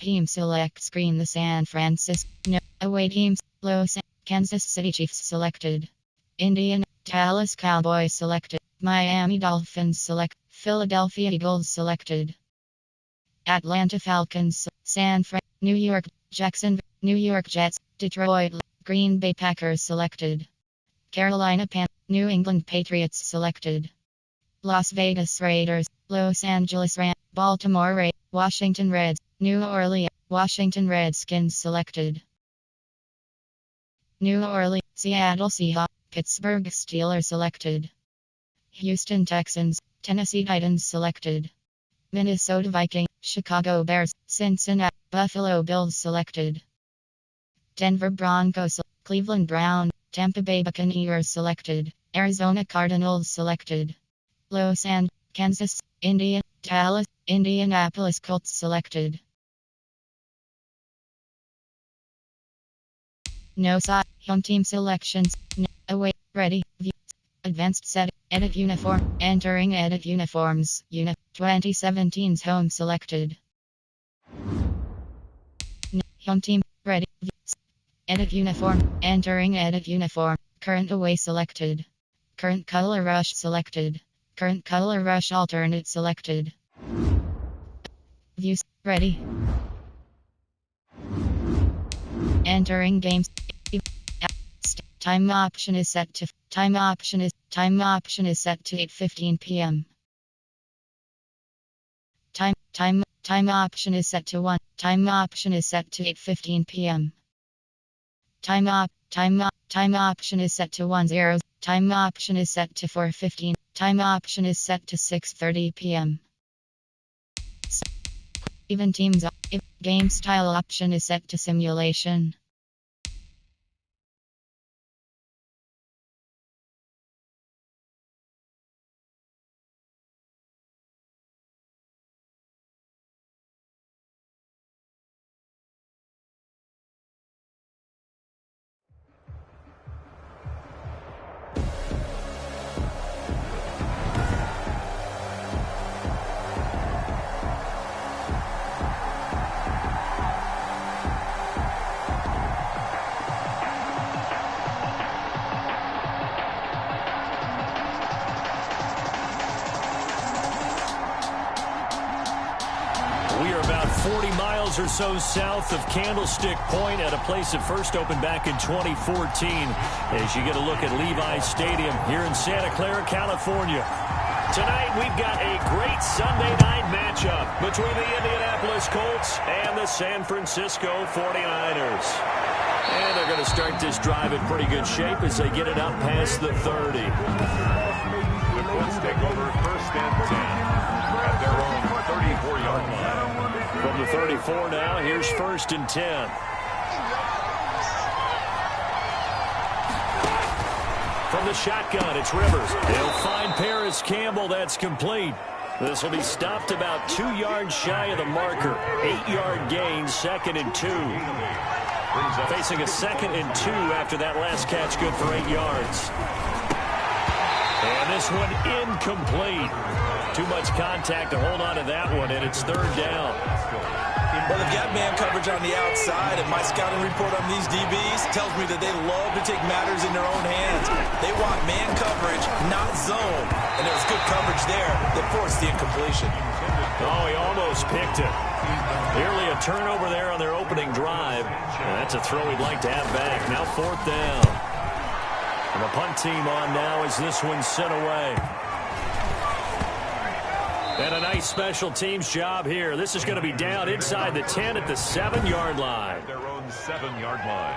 Team select screen. The San Francisco. No. Away teams. Kansas City Chiefs selected. Indian. Dallas Cowboys selected. Miami Dolphins select. Philadelphia Eagles selected. Atlanta Falcons. San Fran. New York. Jacksonville. New York Jets. Detroit. Green Bay Packers selected. Carolina Panthers. New England Patriots selected. Las Vegas Raiders. Los Angeles Rams. Baltimore Ravens. Washington Reds. New Orleans. Washington Redskins selected. New Orleans. Seattle Seahawks. Pittsburgh Steelers selected. Houston Texans. Tennessee Titans selected. Minnesota Vikings. Chicago Bears. Cincinnati. Buffalo Bills selected. Denver Broncos. Cleveland Browns. Tampa Bay Buccaneers selected. Arizona Cardinals selected. Los Angeles. Kansas. Indiana. Dallas. Indianapolis Colts selected. No side. Home team selections. No. Away. Ready. View. Advanced setting. Edit uniform. Entering edit uniforms. 2017's home selected. No. Home team. Ready. View. Edit uniform. Entering edit uniform. Current away selected. Current color rush selected. Current color rush alternate selected. Views. Ready. Entering games. Time option is set to 8:15 p.m. Time option is set to 1. Time option is set to 8:15 p.m. Time option is set to 10. Time option is set to 4:15. Time option is set to 6:30 p.m. Even teams. Game style option is set to simulation. We are about 40 miles or so south of Candlestick Point at a place that first opened back in 2014 as you get a look at Levi's Stadium here in Santa Clara, California. Tonight we've got a great Sunday night matchup between the Indianapolis Colts and the San Francisco 49ers. And they're going to start this drive in pretty good shape as they get it up past the 30. The Colts take over first and 10 at their own 34-yard line. From the 34 now, here's first and 10. From the shotgun, it's Rivers. They'll find Paris Campbell. That's complete. This will be stopped about 2 yards shy of the marker. 8-yard gain, 2nd and 2. Facing a 2nd and 2 after that last catch, good for 8 yards. And this one incomplete. Too much contact to hold on to that one, and it's 3rd down. Well, they've got man coverage on the outside, and my scouting report on these DBs tells me that they love to take matters in their own hands. They want man coverage, not zone. And there was good coverage there that forced the incompletion. Oh, he almost picked it. Nearly a turnover there on their opening drive. And that's a throw we'd like to have back. Now 4th down. And the punt team on now as this one's sent away. And a nice special teams job here. This is going to be down inside the 10 at the 7-yard line. Their own 7-yard line.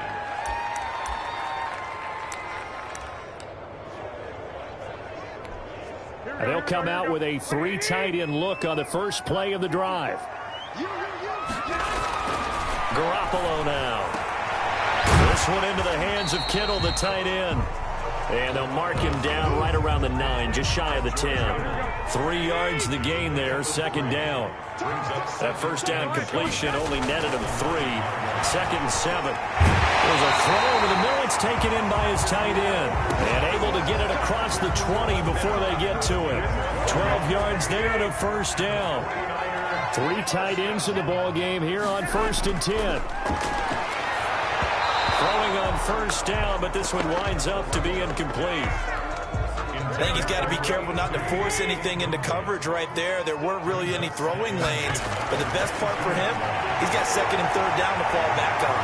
And they'll come out with a 3 tight end look on the first play of the drive. Garoppolo now. This one into the hands of Kittle, the tight end. And they'll mark him down right around the 9, just shy of the 10. 3 yards the gain there, 2nd down. That first down completion only netted him 3. 2nd and 7. There's a throw over the middle. It's taken in by his tight end. And able to get it across the 20 before they get to him. 12 yards there to 1st down. Three tight ends in the ball game here on 1st and 10. Throwing on 1st down, but this one winds up to be incomplete. I think he's got to be careful not to force anything into coverage right there. There weren't really any throwing lanes, but the best part for him, he's got 2nd and 3rd down to fall back on.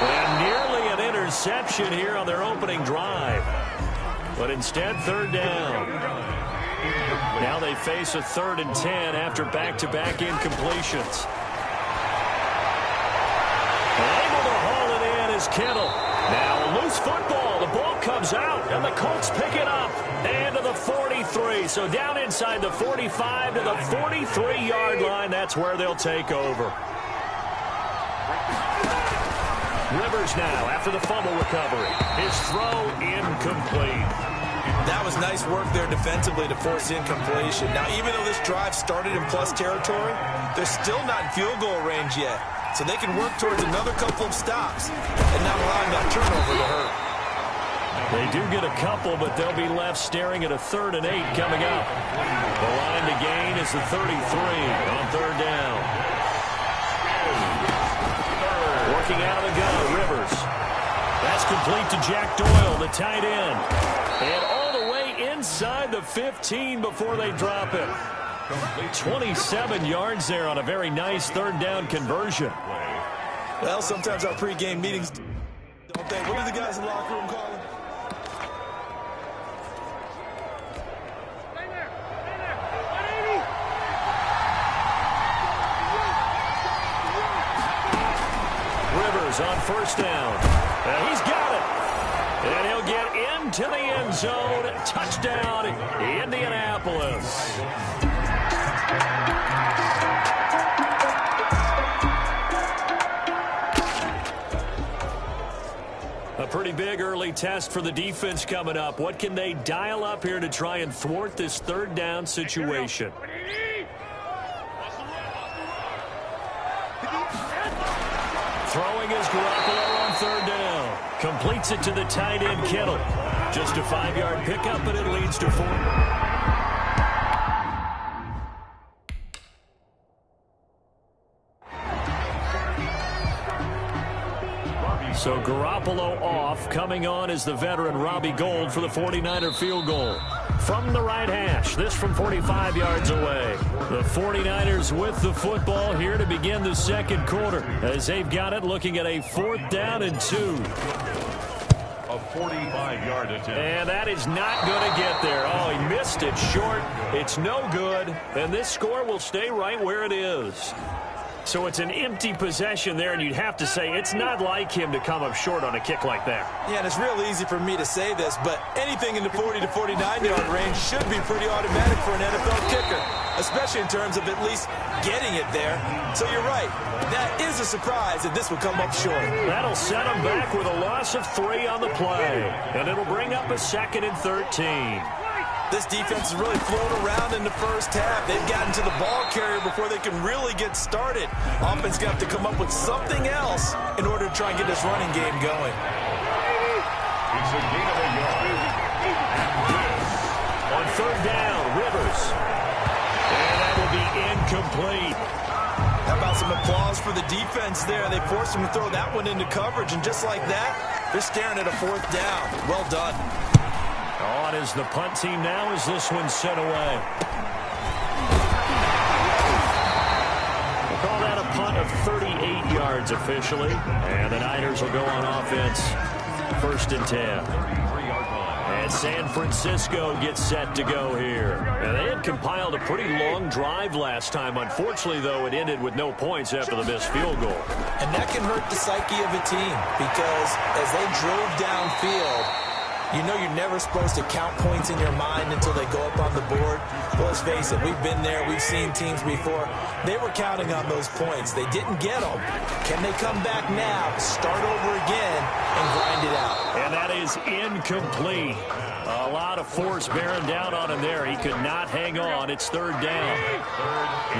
And nearly an interception here on their opening drive. But instead, 3rd down. Now they face a 3rd and 10 after back-to-back incompletions. Able to haul it in is Kittle. Now loose football. The ball comes out, and the Colts pick it up. And to the 43. So down inside the 45 to the 43-yard line. That's where they'll take over. Rivers now after the fumble recovery. His throw incomplete. That was nice work there defensively to force incompletion. Now, even though this drive started in plus territory, they're still not in field goal range yet. So they can work towards another couple of stops and not allowing that turnover to hurt. They do get a couple, but they'll be left staring at a 3rd and 8 coming up. The line to gain is the 33 on 3rd down. Working out of the gun, Rivers. That's complete to Jack Doyle, the tight end. And all the way inside the 15 before they drop it. 27 yards there on a very nice 3rd down conversion. Well, sometimes our pregame meetings, don't they? What do the guys in the locker room call them? Rivers on 1st down. He's got it. And he'll get into the end zone. Touchdown, Indianapolis. A pretty big early test for the defense coming up. What can they dial up here to try and thwart this 3rd down situation? Throwing is Garoppolo on 3rd down. Completes it to the tight end, Kittle. Just a 5-yard pickup, but it leads to 4. So Garoppolo off. Coming on is the veteran Robbie Gould for the 49er field goal. From the right hash, this from 45 yards away. The 49ers with the football here to begin the 2nd quarter as they've got it looking at a 4th down and 2. A 45-yard attempt. And that is not going to get there. Oh, he missed it short. It's no good. And this score will stay right where it is. So it's an empty possession there, and you'd have to say it's not like him to come up short on a kick like that. Yeah, and it's real easy for me to say this, but anything in the 40 to 49-yard range should be pretty automatic for an NFL kicker, especially in terms of at least getting it there. So you're right. That is a surprise that this will come up short. That'll set him back with a loss of 3 on the play, and it'll bring up a 2nd and 13. This defense has really flown around in the first half. They've gotten to the ball carrier before they can really get started. Offense got to come up with something else in order to try and get this running game going. It's a gain of a yard. On 3rd down, Rivers. And that will be incomplete. How about some applause for the defense there? They forced him to throw that one into coverage, and just like that, they're staring at a 4th down. Well done. On is the punt team now as this one's sent away. We'll call that a punt of 38 yards officially. And the Niners will go on offense. 1st and 10. And San Francisco gets set to go here. And they had compiled a pretty long drive last time. Unfortunately, though, it ended with no points after the missed field goal. And that can hurt the psyche of a team because as they drove downfield, you know you're never supposed to count points in your mind until they go up on the board. Well, let's face it, we've been there. We've seen teams before. They were counting on those points. They didn't get them. Can they come back now, start over again, and grind it out? And that is incomplete. A lot of force bearing down on him there. He could not hang on. It's 3rd down.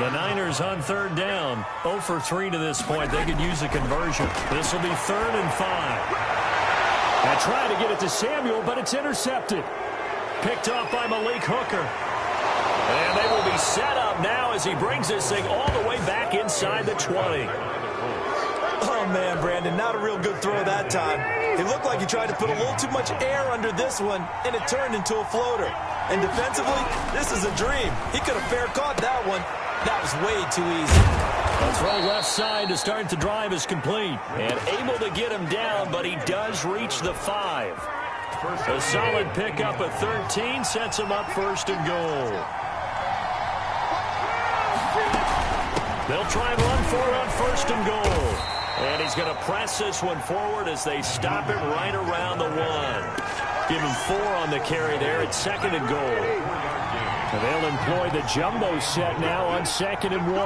The Niners on 3rd down. 0 for 3 to this point. They could use a conversion. This will be 3rd and 5. And trying to get it to Samuel, but it's intercepted. Picked off by Malik Hooker. And they will be set up now as he brings this thing all the way back inside the 20. Oh, man, Brandon, not a real good throw that time. It looked like he tried to put a little too much air under this one, and it turned into a floater. And defensively, this is a dream. He could have fair caught that one. That was way too easy. The throw left side to start the drive is complete. And able to get him down, but he does reach the 5. A solid pickup of 13 sets him up first and goal. They'll try and run for it on first and goal. And he's going to press this one forward as they stop it right around the 1. Give him 4 on the carry there at second and goal. And they'll employ the jumbo set now on second and 1.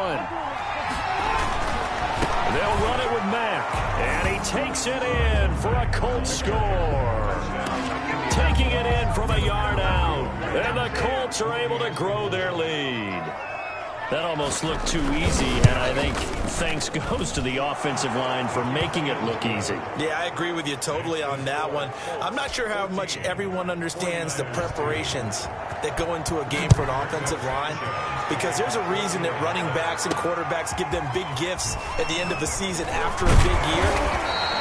They'll run it with Mack. And he takes it in for a Colts score. Taking it in from a yard out. And the Colts are able to grow their lead. That almost looked too easy, and I think thanks goes to the offensive line for making it look easy. Yeah, I agree with you totally on that one. I'm not sure how much everyone understands the preparations that go into a game for an offensive line, because there's a reason that running backs and quarterbacks give them big gifts at the end of the season after a big year.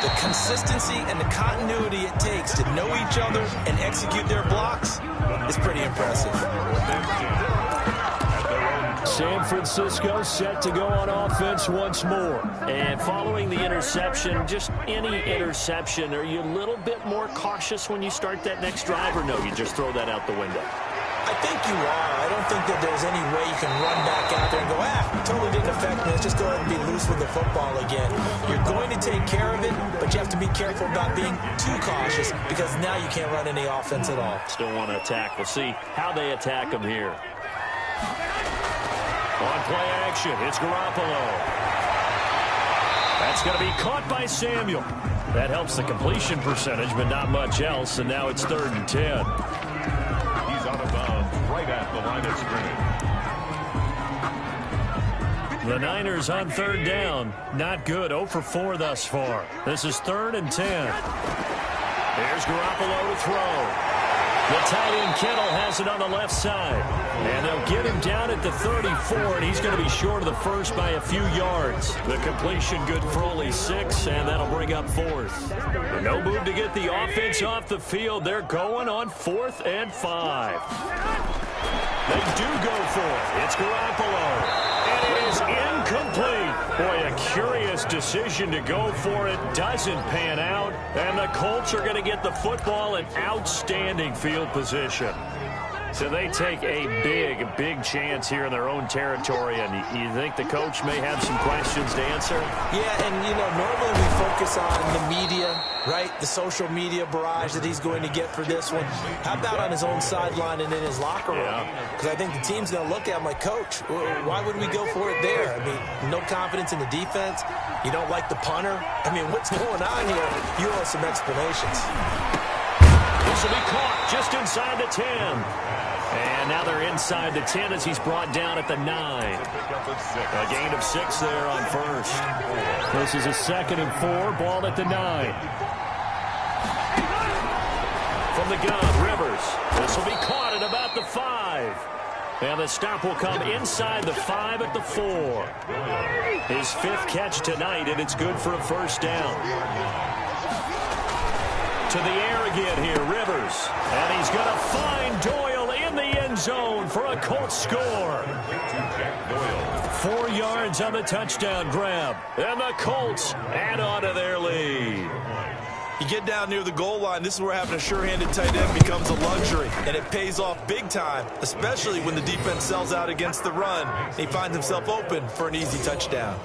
The consistency and the continuity it takes to know each other and execute their blocks is pretty impressive. San Francisco set to go on offense once more. And following the interception, just any interception, are you a little bit more cautious when you start that next drive, or no, you just throw that out the window? I think you are. I don't think that there's any way you can run back out there and go, totally didn't affect me. Let's just go ahead and be loose with the football again. You're going to take care of it, but you have to be careful about being too cautious, because now you can't run any offense at all. Still want to attack. We'll see how they attack them here. On play action, it's Garoppolo. That's going to be caught by Samuel. That helps the completion percentage, but not much else, and now it's 3rd and 10. He's out of bounds right at the line of scrimmage. The Niners on 3rd down. Not good. 0 for 4 thus far. This is 3rd and 10. There's Garoppolo to throw. The tight end Kittle has it on the left side. And they'll get him down at the 34, and he's going to be short of the first by a few yards. The completion good for only 6, and that'll bring up 4th. No move to get the offense off the field. They're going on 4th and 5. They do go for it. It's Garoppolo. And it is incomplete. Boy, a curious decision to go for it. Doesn't pan out. And the Colts are going to get the football in outstanding field position. So they take a big chance here in their own territory, and you think the coach may have some questions to answer? Yeah, and, normally we focus on the media, right? The social media barrage that he's going to get for this one. How about on his own sideline and in his locker room? Because I think the team's going to look at him like, Coach, why would we go for it there? I mean, no confidence in the defense. You don't like the punter. I mean, what's going on here? You owe some explanations. This will be caught just inside the 10. And now they're inside the 10 as he's brought down at the 9. A gain of 6 there on first. This is a 2nd and 4, ball at the 9. From the gun, Rivers. This will be caught at about the 5. And the stop will come inside the 5 at the 4. His 5th catch tonight, and it's good for a first down. To the air again here, Rivers. And he's going to find Doyle in the end zone for a Colts score. 4 yards on the touchdown grab. And the Colts add on to their lead. You get down near the goal line, this is where having a sure-handed tight end becomes a luxury. And it pays off big time, especially when the defense sells out against the run. He finds himself open for an easy touchdown.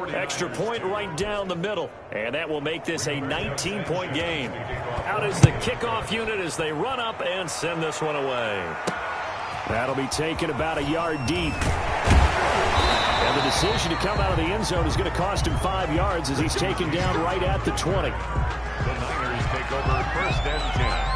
Extra point right down the middle, and that will make this a 19-point game. Out is the kickoff unit as they run up and send this one away. That'll be taken about a yard deep. And the decision to come out of the end zone is going to cost him 5 yards as he's taken down right at the 20. The Niners take over 1st and 10.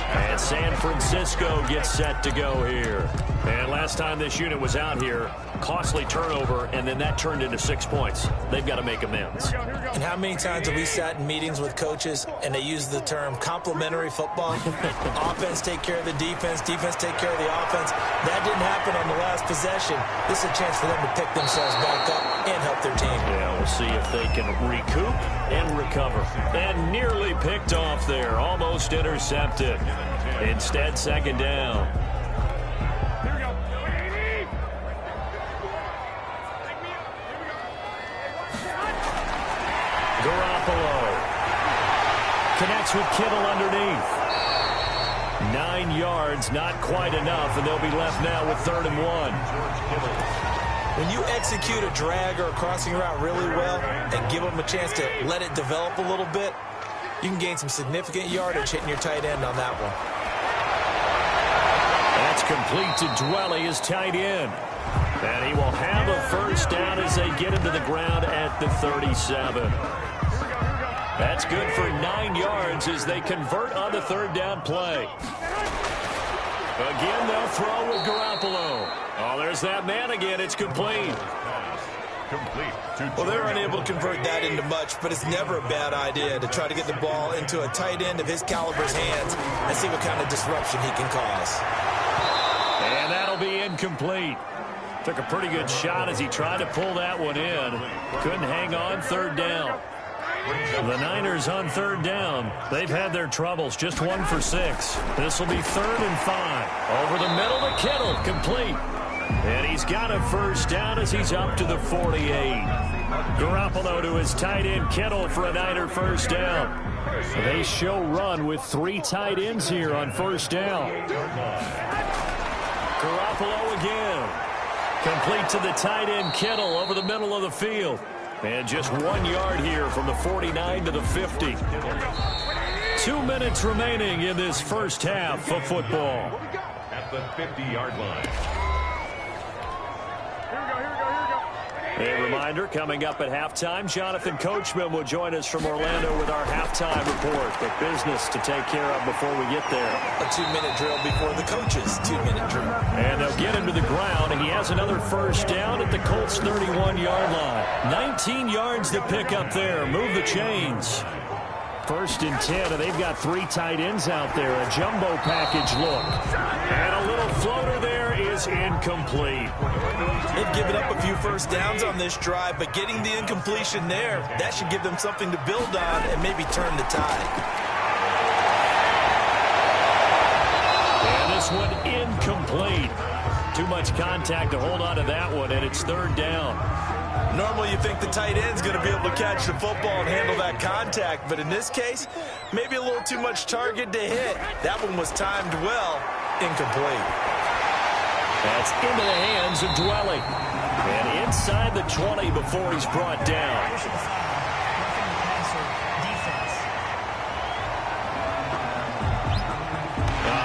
And San Francisco gets set to go here. And last time this unit was out here, costly turnover, and then that turned into 6 points. They've got to make amends. And how many times have we sat in meetings with coaches and they use the term complementary football? Offense take care of the defense, defense take care of the offense. That didn't happen on the last possession. This is a chance for them to pick themselves back up and help their team. Yeah, we'll see if they can recoup and recover. And nearly picked off there, almost intercepted. Instead, second down. Garoppolo connects with Kittle underneath. 9 yards, not quite enough, and they'll be left now with 3rd and 1. When you execute a drag or a crossing route really well and give them a chance to let it develop a little bit, you can gain some significant yardage hitting your tight end on that one. That's complete to Dwelly, his tight end. And he will have a first down as they get him to the ground at the 37. That's good for 9 yards as they convert on the 3rd down play. Again, they'll throw with Garoppolo. Oh, there's that man again. It's complete. Well, they're unable to convert that into much, but it's never a bad idea to try to get the ball into a tight end of his caliber's hands and see what kind of disruption he can cause. And that'll be incomplete. Took a pretty good shot as he tried to pull that one in. Couldn't hang on, 3rd down. The Niners on 3rd down. They've had their troubles, just 1 for 6. This will be 3rd and 5. Over the middle to Kittle, complete. And he's got a first down as he's up to the 48. Garoppolo to his tight end Kittle for a Niner first down. They show run with 3 tight ends here on first down. Garoppolo again. Complete to the tight end Kittle over the middle of the field. And just 1 yard here from the 49 to the 50. 2 minutes remaining in this first half of football. At the 50-yard line. A reminder, coming up at halftime, Jonathan Coachman will join us from Orlando with our halftime report. But business to take care of before we get there. A 2-minute drill before the coaches' 2-minute drill. And they'll get him to the ground. He has another first down at the Colts' 31-yard line. 19 yards to pick up there. Move the chains. 1st and 10, and they've got 3 tight ends out there. A jumbo package look. And a little floater there is incomplete. They've given up a few first downs on this drive, but getting the incompletion there, that should give them something to build on and maybe turn the tide. And this one incomplete. Too much contact to hold on to that one, and it's 3rd down. Normally you think the tight end's going to be able to catch the football and handle that contact, but in this case, maybe a little too much target to hit. That one was timed well, incomplete. That's into the hands of Dwelly. And inside the 20 before he's brought down.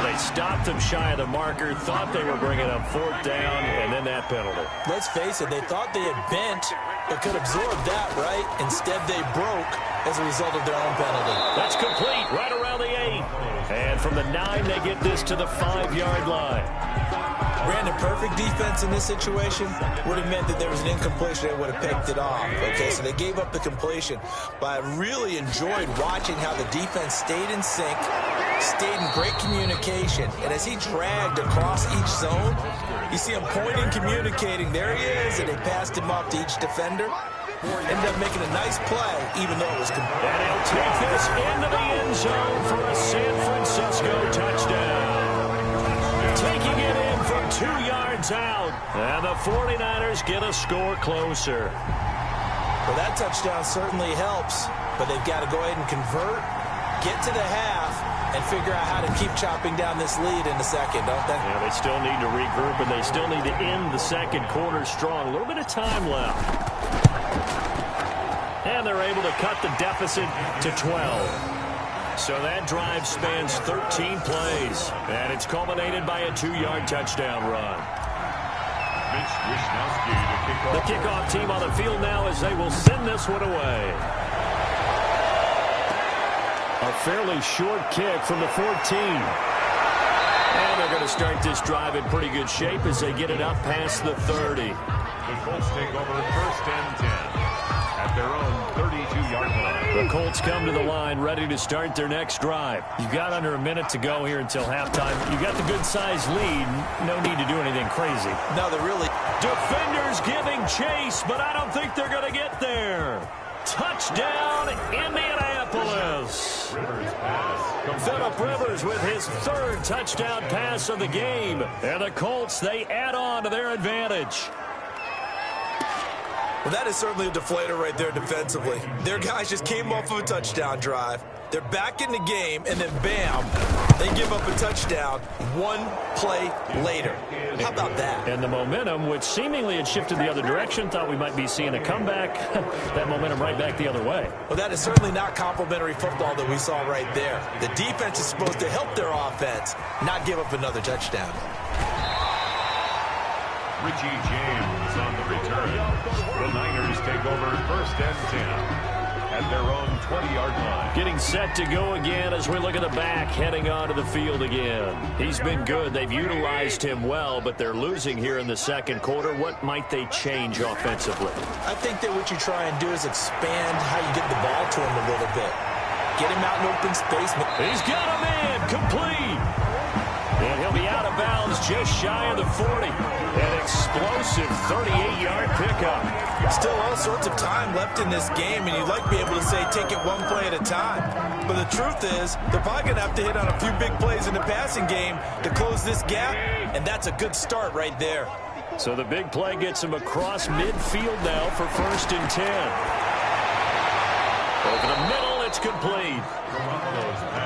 They stopped him shy of the marker, thought they were bringing up 4th down, and then that penalty. Let's face it, they thought they had bent, but could absorb that, right? Instead, they broke as a result of their own penalty. That's complete, right around the 8. And from the 9, they get this to the 5-yard line. Brandon, perfect defense in this situation would have meant that there was an incompletion and would have picked it off. Okay, so they gave up the completion. But I really enjoyed watching how the defense stayed in sync, stayed in great communication. And as he dragged across each zone, you see him pointing, communicating. There he is, and they passed him off to each defender. Ended up making a nice play, even though it was complete. And he'll take this into the end zone for a San Francisco touchdown. Taking it in from 2 yards out. And the 49ers get a score closer. Well, that touchdown certainly helps, but they've got to go ahead and convert, get to the half, and figure out how to keep chopping down this lead in the second, don't they? Yeah, they still need to regroup, and they still need to end the second quarter strong. A little bit of time left. And they're able to cut the deficit to 12. So that drive spans 13 plays, and it's culminated by a 2-yard touchdown run. The kickoff team on the field now as they will send this one away. A fairly short kick from the 14. And they're going to start this drive in pretty good shape as they get it up past the 30. The Colts take over 1st and 10 at their own 32-yard line. The Colts come to the line ready to start their next drive. You've got under a minute to go here until halftime. You got the good-sized lead. No need to do anything crazy. No, they're really... Defenders giving chase, but I don't think they're going to get there. Touchdown, Indianapolis. Philip Rivers with his 3rd touchdown pass of the game. And the Colts, they add on to their advantage. Well, that is certainly a deflator right there defensively. Their guys just came off of a touchdown drive. They're back in the game, and then bam, they give up a touchdown 1 play later. How about that? And the momentum, which seemingly had shifted the other direction, thought we might be seeing a comeback. That momentum right back the other way. Well, that is certainly not complimentary football that we saw right there. The defense is supposed to help their offense, not give up another touchdown. Richie James on the return. The Niners take over 1st and 10 at their own 20-yard line. Getting set to go again as we look at the back heading onto the field again. He's been good. They've utilized him well, but they're losing here in the second quarter. What might they change offensively? I think that what you try and do is expand how you get the ball to him a little bit. Get him out in open space. He's got a man complete. And he'll be out of bounds just shy of the 40. An explosive 38-yard pickup. Still all sorts of time left in this game, and you'd like to be able to say take it 1 play at a time. But the truth is, they're probably going to have to hit on a few big plays in the passing game to close this gap, and that's a good start right there. So the big play gets him across midfield now for 1st and 10. Over the middle, it's complete.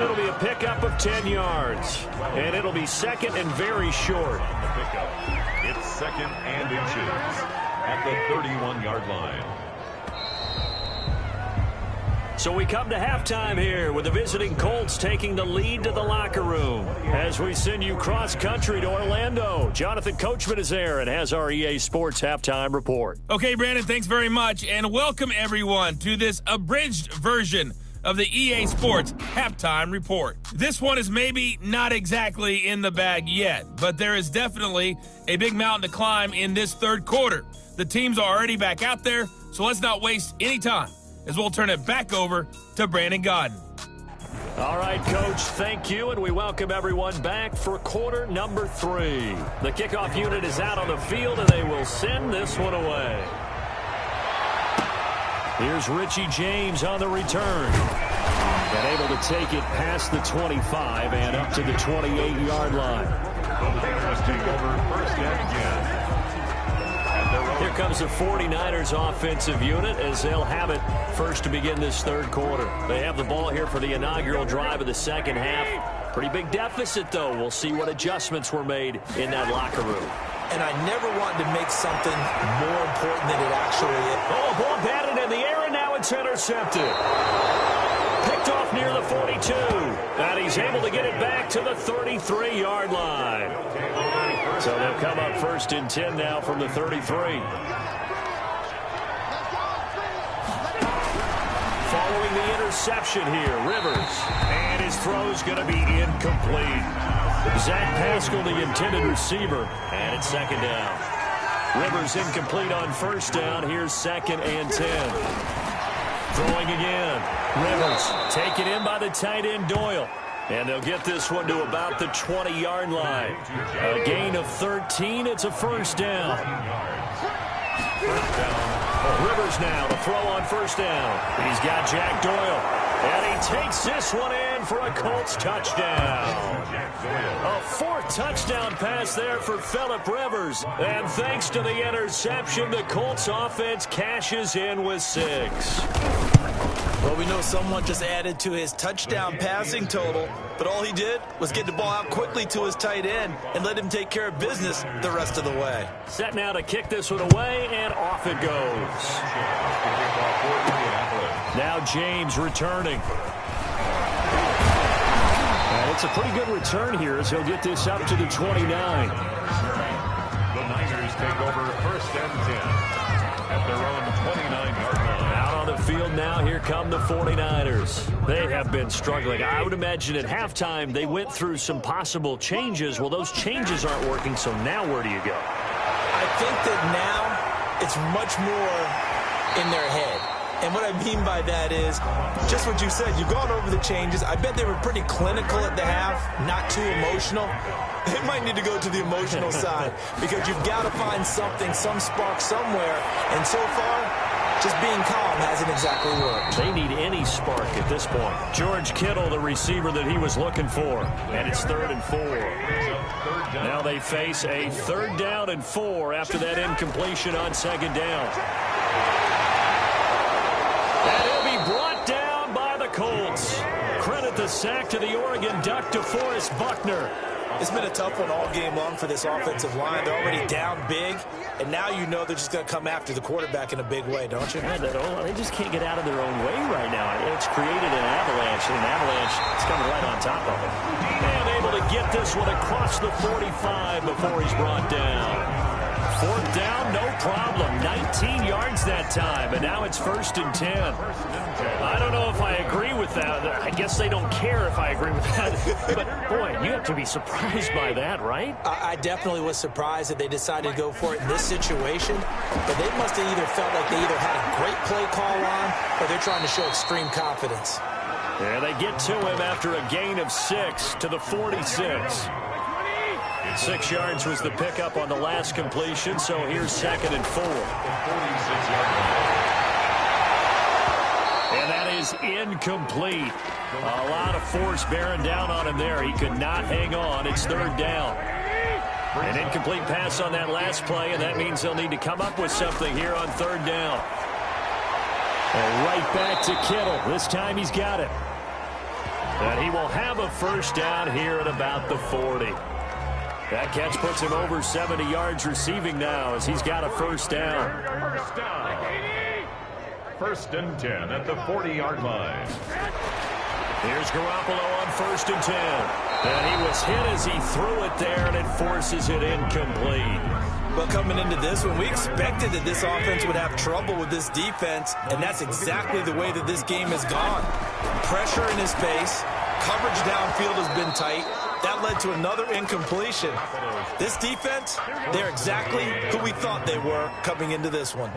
It'll be a pickup of 10 yards. And it'll be 2nd and very short. Pickup. It's 2nd and inches at the 31-yard line. So we come to halftime here with the visiting Colts taking the lead to the locker room. As we send you cross-country to Orlando, Jonathan Coachman is there and has our EA Sports halftime report. Okay, Brandon, thanks very much, and welcome everyone to this abridged version of the EA Sports halftime report. This one is maybe not exactly in the bag yet, but there is definitely a big mountain to climb in this 3rd quarter. The teams are already back out there, so let's not waste any time, as we'll turn it back over to Brandon Gaudin. All right, Coach, thank you, and we welcome everyone back for quarter number 3. The kickoff unit is out on the field, and they will send this one away. Here's Richie James on the return. And able to take it past the 25 and up to the 28-yard line. The Niners take over 1st and 10. Here comes the 49ers offensive unit as they'll have it first to begin this 3rd quarter. They have the ball here for the inaugural drive of the second half. Pretty big deficit, though. We'll see what adjustments were made in that locker room. And I never wanted to make something more important than it actually is. Oh, ball batted in the air, and now it's intercepted. Picked off near the 42. And he's able to get it back to the 33-yard line. So they'll come up 1st and 10 now from the 33. Following the interception here, Rivers. And his throw's going to be incomplete. Zach Pascal, the intended receiver, and it's 2nd down. Rivers incomplete on 1st down. Here's 2nd and 10. Throwing again. Rivers taken in by the tight end Doyle. And they'll get this one to about the 20-yard line. A gain of 13. It's a 1st down. Rivers now to throw on 1st down. He's got Jack Doyle. And he takes this one in for a Colts touchdown. A 4th touchdown pass there for Philip Rivers. And thanks to the interception, the Colts offense cashes in with 6. Well, we know someone just added to his touchdown passing total, but all he did was get the ball out quickly to his tight end and let him take care of business the rest of the way. Set now to kick this one away, and off it goes. Now James returning. And it's a pretty good return here as he'll get this up to the 29. The Niners take over 1st and 10 at their own 29-yard line. Out on the field now, here come the 49ers. They have been struggling. I would imagine at halftime they went through some possible changes. Well, those changes aren't working, so now where do you go? I think that now it's much more in their head. And what I mean by that is just what you said. You've gone over the changes. I bet they were pretty clinical at the half, not too emotional. They might need to go to the emotional side because you've got to find something, some spark somewhere. And so far, just being calm hasn't exactly worked. They need any spark at this point. George Kittle, the receiver that he was looking for. And it's 3rd and 4. Now they face a 3rd down and 4 after that incompletion on 2nd down. And he'll be brought down by the Colts. Credit the sack to the Oregon Duck, DeForest Buckner. It's been a tough one all game long for this offensive line. They're already down big, and now you know they're just going to come after the quarterback in a big way, don't you? Yeah, they just can't get out of their own way right now. It's created an avalanche, and an avalanche is coming right on top of it. And able to get this one across the 45 before he's brought down. 4th down, no problem. 19 yards that time, and now it's 1st and 10. I don't know if I agree with that. I guess they don't care if I agree with that. But, boy, you have to be surprised by that, right? I definitely was surprised that they decided to go for it in this situation. But they must have either felt like they either had a great play call on or they're trying to show extreme confidence. Yeah, they get to him after a gain of 6 to the 46. 6 yards was the pickup on the last completion, so here's 2nd and 4. And that is incomplete. A lot of force bearing down on him there. He could not hang on. It's 3rd down. An incomplete pass on that last play, and that means they'll need to come up with something here on 3rd down. And right back to Kittle. This time he's got it. And he will have a 1st down here at about the 40. That catch puts him over 70 yards receiving now as he's got a 1st down. 1st and 10 at the 40-yard line. Here's Garoppolo on 1st and 10. And he was hit as he threw it there, and it forces it incomplete. Well, coming into this one, we expected that this offense would have trouble with this defense, and that's exactly the way that this game has gone. Pressure in his face. Coverage downfield has been tight. That led to another incompletion. This defense, they're exactly who we thought they were coming into this one.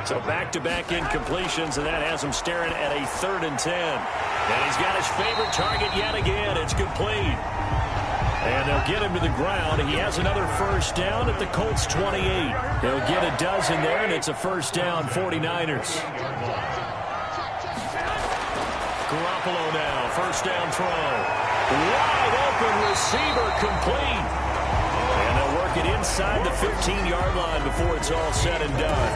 So back-to-back incompletions, and that has him staring at a 3rd and 10. And he's got his favorite target yet again. It's complete. And they'll get him to the ground. He has another 1st down at the Colts 28. He'll get a dozen there, and it's a 1st down, 49ers. Garoppolo now, 1st down throw. Wide open receiver complete. And they'll work it inside the 15-yard line before it's all said and done.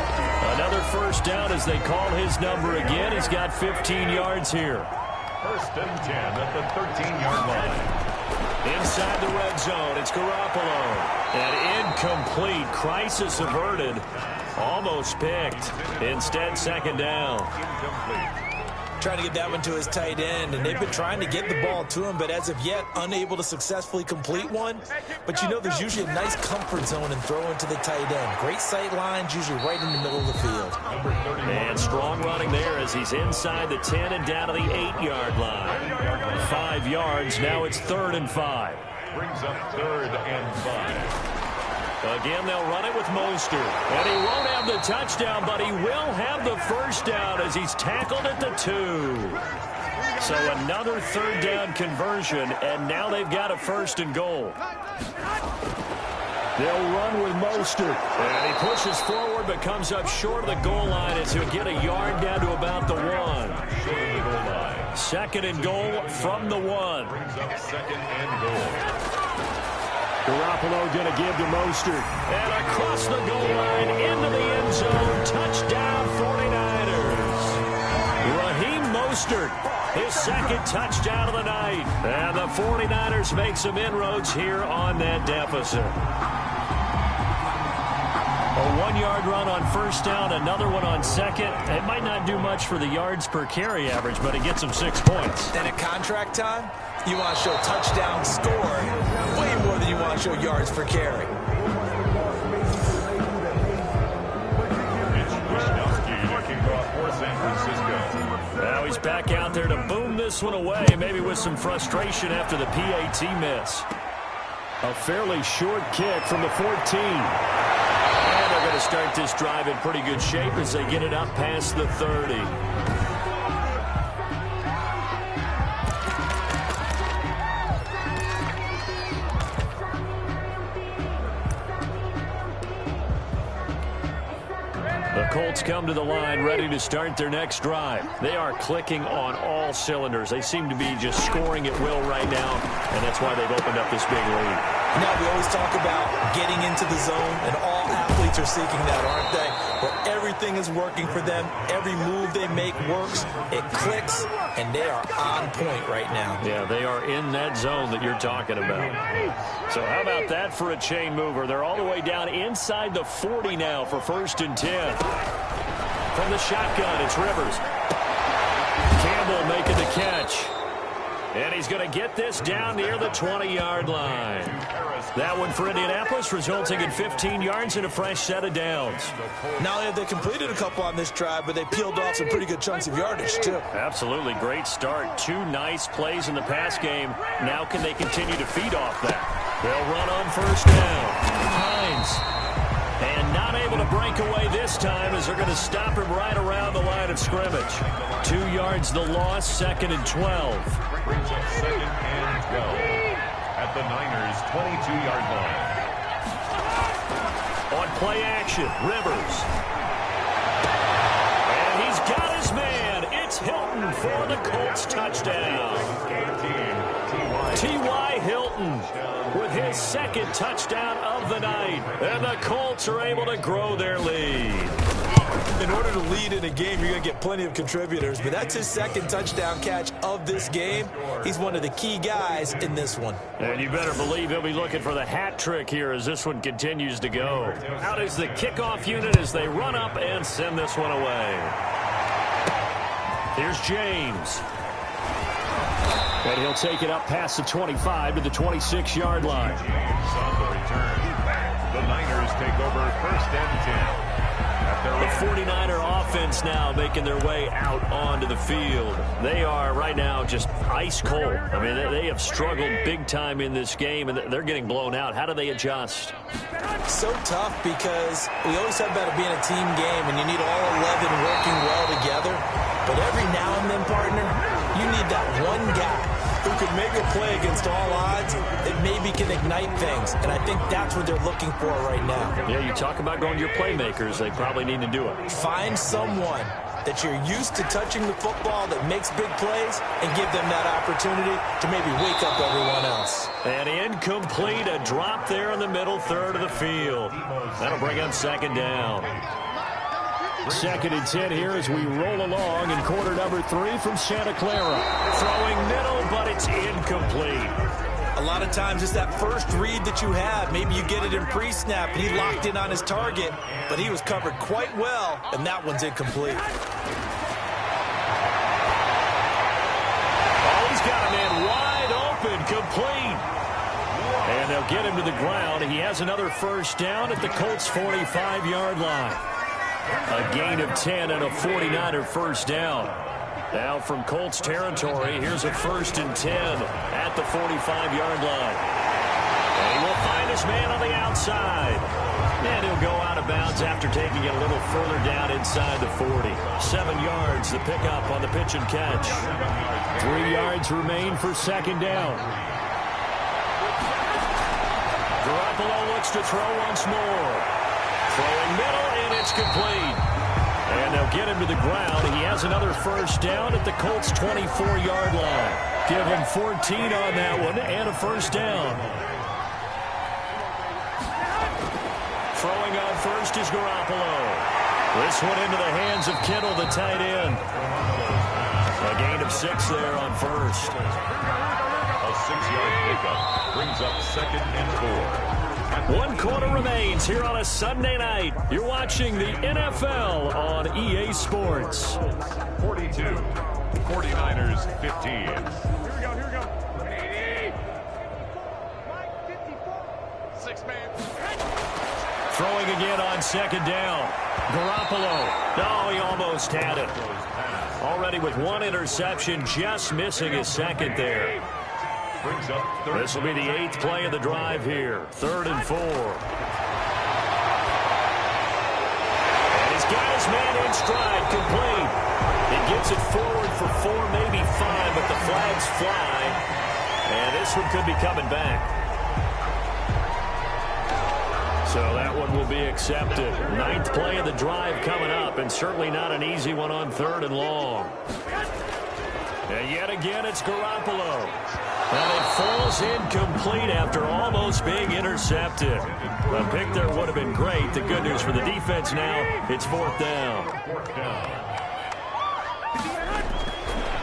Another 1st down as they call his number again. He's got 15 yards here. 1st and 10 at the 13-yard line. Inside the red zone, it's Garoppolo. And incomplete. Crisis averted. Almost picked. Instead, 2nd down. Incomplete. Trying to get that one to his tight end, and they've been trying to get the ball to him, but as of yet, unable to successfully complete one. But you know there's usually a nice comfort zone in throwing to the tight end. Great sight lines, usually right in the middle of the field. And strong running there as he's inside the 10 and down to the 8-yard line. 5 yards, now it's 3rd and 5. Brings up 3rd and 5. Again, they'll run it with Mostert. And he won't have the touchdown, but he will have the 1st down as he's tackled at the 2. So another 3rd down conversion, and now they've got a 1st and goal. They'll run with Mostert. And he pushes forward, but comes up short of the goal line as he'll get a yard down to about the 1. Short of the goal line. 2nd and goal from the 1. Brings up 2nd and goal. Garoppolo going to give to Mostert. And across the goal line into the end zone. Touchdown 49ers. Raheem Mostert, his 2nd touchdown of the night. And the 49ers make some inroads here on that deficit. A 1-yard run on 1st down, another one on 2nd. It might not do much for the yards per carry average, but it gets them 6 points. And at contract time, you want to show touchdown score way more than you want to show yards per carry. It's Wisnowski to kick off for San Francisco. Cowboys back out there to boom this one away, maybe with some frustration after the PAT miss. A fairly short kick from the 14. And they're going to start this drive in pretty good shape as they get it up past the 30. The Colts come to the line ready to start their next drive. They are clicking on all cylinders. They seem to be just scoring at will right now, and that's why they've opened up this big lead. Now, we always talk about getting into the zone, and all athletes are seeking that, aren't they? Where everything is working for them. Every move they make works. It clicks, and they are on point right now. Yeah, they are in that zone that you're talking about. So how about that for a chain mover? They're all the way down inside the 40 now for 1st and 10. From the shotgun, it's Rivers. Campbell making the catch. And he's going to get this down near the 20-yard line. That one for Indianapolis, resulting in 15 yards and a fresh set of downs. Not only have they completed a couple on this drive, but they peeled off some pretty good chunks of yardage, too. Absolutely. Great start. 2 nice plays in the pass game. Now can they continue to feed off that? They'll run on 1st down. Hines. And not able to break away this time as they're going to stop him right around the line of scrimmage. 2 yards the loss, 2nd and 12. Brings up 2nd and 12 at the Niners' 22-yard line. On play action, Rivers. And he's got his man. It's Hilton for the Colts touchdown. T.Y. Hilton with his 2nd touchdown of the night. And the Colts are able to grow their lead. In order to lead in a game, you're going to get plenty of contributors, but that's his 2nd touchdown catch of this game. He's one of the key guys in this one. And you better believe he'll be looking for the hat trick here as this one continues to go. Out is the kickoff unit as they run up and send this one away. Here's James. And he'll take it up past the 25 to the 26-yard line. James on the return. The Niners take over 1st and 10. The 49er offense now making their way out onto the field. They are right now just ice cold. I mean, they have struggled big time in this game, and they're getting blown out. How do they adjust? So tough because we always said about it being a team game, and you need all 11 working well together. But every now and then, partner, you need that one guy who can make a play against all odds that maybe can ignite things. And I think that's what they're looking for right now. Yeah, you talk about going to your playmakers. They probably need to do it. Find someone that you're used to touching the football that makes big plays and give them that opportunity to maybe wake up everyone else. And incomplete, a drop there in the middle third of the field. That'll bring up 2nd down. 2nd and 10 here as we roll along in quarter number 3 from Santa Clara. Throwing middle, but it's incomplete. A lot of times it's that first read that you have. Maybe you get it in pre-snap and he locked in on his target, but he was covered quite well, and that one's incomplete. Oh, he's got a man wide open, complete. And they'll get him to the ground. He has another 1st down at the Colts' 45-yard line. A gain of 10 and a 49er 1st down. Now from Colts territory, here's a 1st and 10 at the 45-yard line. And he will find his man on the outside. And he'll go out of bounds after taking it a little further down inside the 40. 7 yards, the pickup on the pitch and catch. 3 yards remain for 2nd down. Garoppolo looks to throw once more. Throwing middle, and it's complete. And they'll get him to the ground. He has another 1st down at the Colts' 24-yard line. Give him 14 on that one and a 1st down. Throwing on 1st is Garoppolo. This one into the hands of Kittle, the tight end. A gain of 6 there on 1st. A 6-yard pickup brings up 2nd and 4. 1 quarter remains here on a Sunday night. You're watching the NFL on EA Sports. 42, 49ers 15. Here we go. 80. Mike, 54. 6-man. Throwing again on 2nd down. Garoppolo. Oh, he almost had it. Already with one interception, just missing his second there. Brings up third. This will be the 8th play of the drive here. 3rd and 4. And he's got his man in stride, complete. He gets it forward for 4, maybe 5, but the flags fly. And this one could be coming back. So that one will be accepted. 9th play of the drive coming up, and certainly not an easy one on 3rd and long. And yet again, it's Garoppolo. And it falls incomplete after almost being intercepted. The pick there would have been great. The good news for the defense now, it's 4th down.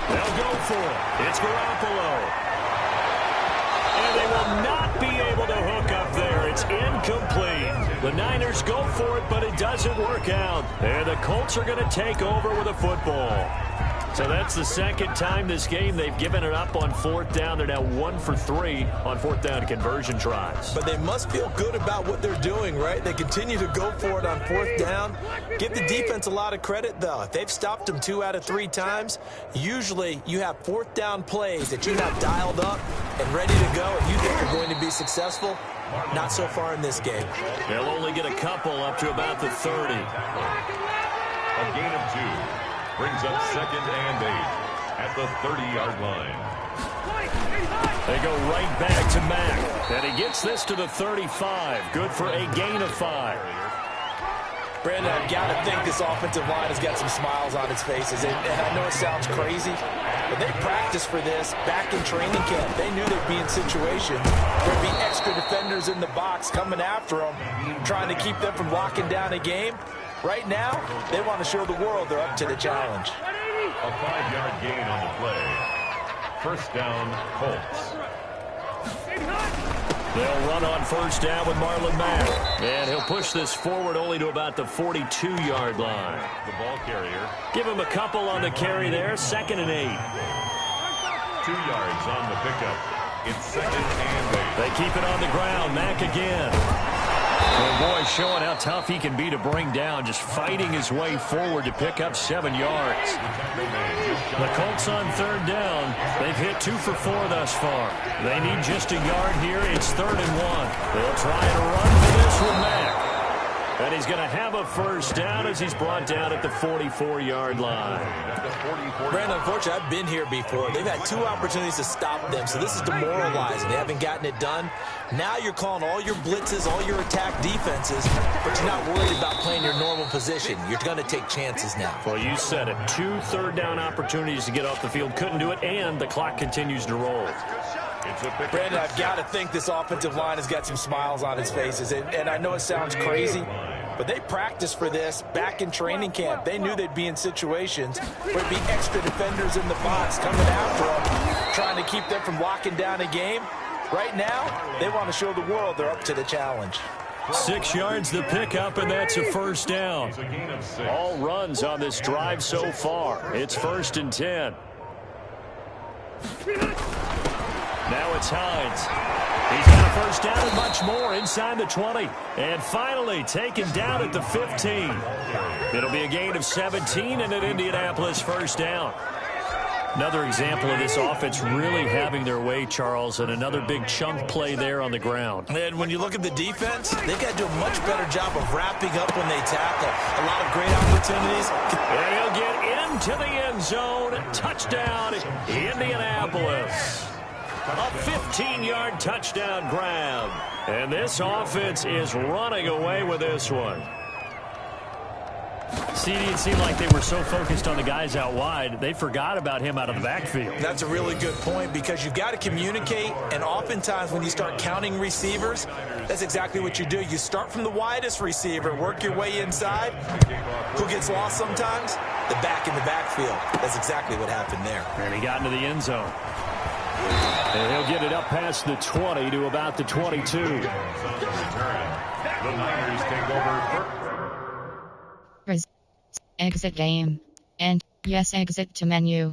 They'll go for it. It's Garoppolo. And they will not be able to hook up there. It's incomplete. The Niners go for it, but it doesn't work out. And the Colts are going to take over with a football. So that's the second time this game they've given it up on 4th down. They're now 1 for 3 on 4th down conversion tries. But they must feel good about what they're doing, right? They continue to go for it on 4th down. Give the defense a lot of credit, though. If they've stopped them 2 out of 3 times, usually you have 4th down plays that you have dialed up and ready to go, and you think are going to be successful. Not so far in this game. They'll only get a couple up to about the 30. A gain of 2. Brings up 2nd and 8 at the 30-yard line. They go right back to Mack. And he gets this to the 35. Good for a gain of 5. Brandon, I've got to think this offensive line has got some smiles on its faces. And I know it sounds crazy, but they practiced for this back in training camp. They knew they'd be in situations where there'd be extra defenders in the box coming after them, trying to keep them from locking down a game. Right now, they want to show the world they're up to the challenge. A 5-yard gain on the play. 1st down, Colts. They'll run on 1st down with Marlon Mack. And he'll push this forward only to about the 42-yard line. The ball carrier. Give him a couple on the carry there. 2nd and 8. 2 yards on the pickup. It's 2nd and 8. They keep it on the ground. Mack again. And boy, showing how tough he can be to bring down, just fighting his way forward to pick up 7 yards. The Colts on 3rd down. They've hit 2 for 4 thus far. They need just a yard here. It's 3rd and 1. They'll try and run for this with Mack. And he's going to have a 1st down as he's brought down at the 44-yard line. Brandon, unfortunately, I've been here before. They've had 2 opportunities to stop them, so this is demoralizing. They haven't gotten it done. Now you're calling all your blitzes, all your attack defenses, but you're not worried about playing your normal position. You're going to take chances now. Well, you said it. 2 3rd down opportunities to get off the field. Couldn't do it, and the clock continues to roll. Brandon, I've got to think this offensive line has got some smiles on its faces. And I know it sounds crazy, but they practiced for this back in training camp. They knew they'd be in situations where there'd be extra defenders in the box coming after them, trying to keep them from locking down a game. Right now, they want to show the world they're up to the challenge. 6 yards the pickup, and that's a 1st down. All runs on this drive so far. It's 1st and 10. Now it's Hines. He's got a 1st down and much more inside the 20. And finally taken down at the 15. It'll be a gain of 17 and an Indianapolis 1st down. Another example of this offense really having their way, Charles, and another big chunk play there on the ground. And when you look at the defense, they've got to do a much better job of wrapping up when they tackle. A lot of great opportunities. And he'll get into the end zone. Touchdown, Indianapolis. A 15-yard touchdown grab. And this offense is running away with this one. See, it seemed like they were so focused on the guys out wide, they forgot about him out of the backfield. That's a really good point because you've got to communicate, and oftentimes when you start counting receivers, that's exactly what you do. You start from the widest receiver, work your way inside. Who gets lost sometimes? The back in the backfield. That's exactly what happened there. And he got into the end zone. And he'll get it up past the 20 to about the 22. The Niners take over. Exit game. And yes, exit to menu.